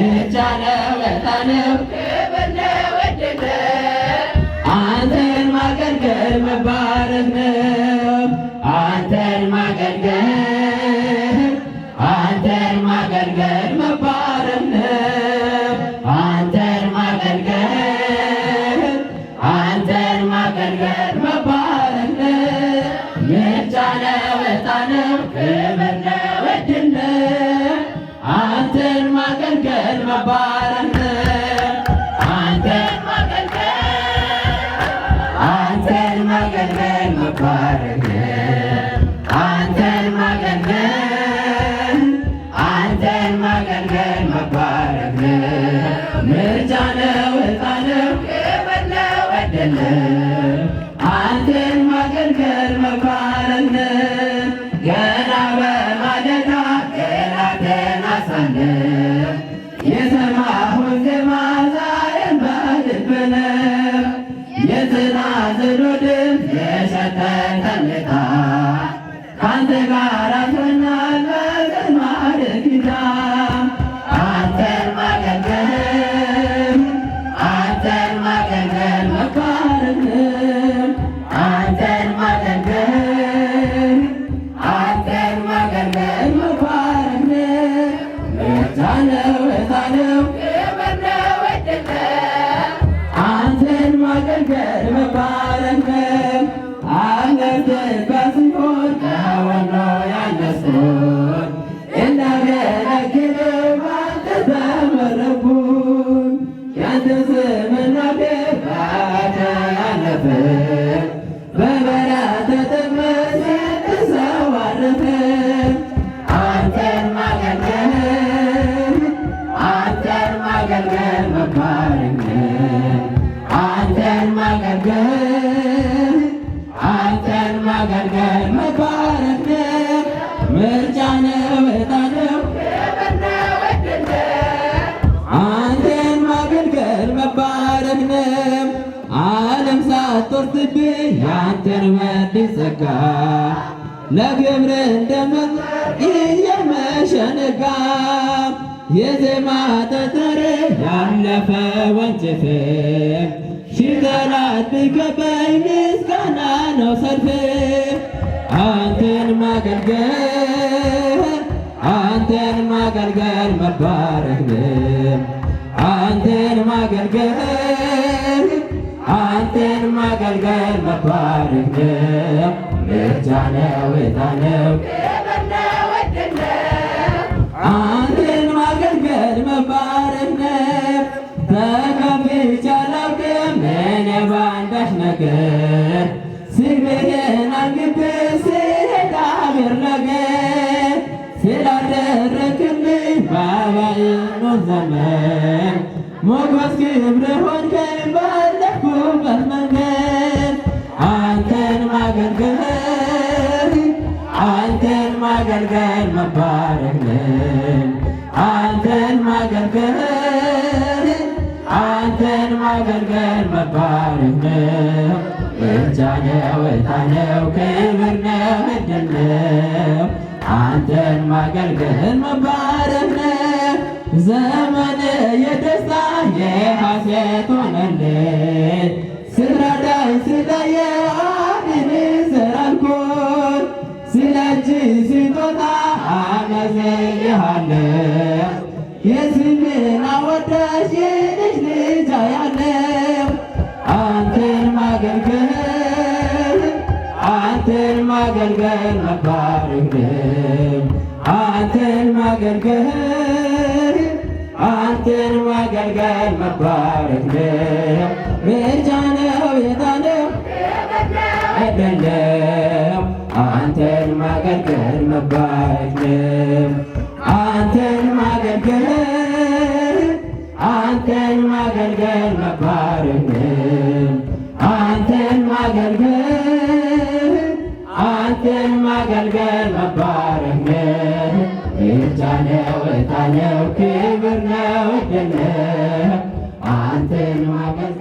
ምርጫ ነው ዕጣ ነው ክብር ነው ዕድል አንተን ማገልገል መባረክ ነው አንተን ማገልገል አንተን ማገልገል መባረክ ነው አንተን ማገልገል አንተን ማገልገል መባረክ ነው ምርጫ ነው ዕጣ ነው ክብር ነው ዕድል ነው አንተን ማገልገል መባረክ ነው አንተን ማገልገል መባረክ ነው አንተን ማገልገል አንተን ማገልገል መባረክ ነው ምርጫ ነው ዕጣ ነው ክብር ነው ዕድል ነው አንተን ማገልገል መባረክ ነው ገና በማለዳ ገና ተናሳለሁ የሰማሁት ዜማ ዛሬም በልቤ ነው የትናዝሉ ድምፅ የሸተተልታ ከአንተ ጋር አብሮኛል በዝማሬ ኪዳን አንተን ማገልገል አንተን ማገልገል መባረክ ነው አንተን ማገልገል አንተን ማገልገል መባረክ ነው ምርጫ ነው ዕጣ ነው ክብር ነው ዕድል ነው አንተን ማገልገል መባረክ ነው አለርትጋ ሲሆን ከወሎ ያነሱን እንዳገለግል ባንተ ተመረኩኝ ያንተ ስምና ባተ ያለፈ በበረሃ ተጠቅመህ ሰው አረፈ አንተን ማገልገል አንተን ማገልገል መባረክ ነው አንተን ማገልገል አንተን ማገልገል መባረክ ነው ምርጫ ነው ዕጣ ነው ክብር ነው ዕድል ነው አንተን ማገልገል መባረክ ነው ዓለም ሳትወርስብኝ ያንተን ወድ ጸጋ ለክብር እንደመጣር እየመሸነጋ የዜማ ጠጠር ያለፈ ወንጭፍ ሺህ ጠላት ቢከበኝ ምስጋና ነው ሰልፍ አንተን ማገልገል አንተን ማገልገል መባረክ ነው አንተን ማገልገል አንተን ማገልገል መባረክ ነው ምርጫ ነው ዕጣ ነው ክብር ነው ዕድል ነው አንተን ማገልገል መባረክ ነው ተከፍቼ አላውቅም እኔ በአንዳች ነገር ስምህን አንግቤ ስሄድ አገር ነገር ስላደረግልኝ በባዕኑ ዘመን ሞገስ ክብር ሆንከኝ ባለፍኩበት መንገድ አንተን ማገልገል አንተን ማገልገል መባረክ ነው አንተን ማገልገል አንተን ማገልገል መባረክ ነው ምርጫ ነው ዕጣ ነው ክብር ነው ዕድል ነው አንተን ማገልገል መባረክ ነው ዘመን የደስታ የሐሴት ሆነልኝ ስትረዳኝ ስለየ አድን ስራልኩን ስለ እጅ ስጦታ አመሰግንሃለሁ የስምህን አወዳሽ የልጅ ልጅ አያለሁ አንተን ማገልገል አንተን ማገልገል መባረክ ነው አንተን ማገልገል አንተን ማገልገል መባረክ ነው ምርጫ ነው ዕጣ ነው ዕድል ነው አንተን ማገልገል መባረክ ነው አንተን ማገልገል አንተን ማገልገል መባረክ ነው አንተን ማገልገል አንተን ማገልገል መባረክ ነው ምርጫ ነው ዕጣ ነው ክብር ነው ዕድል ነው አንተን ማገልገል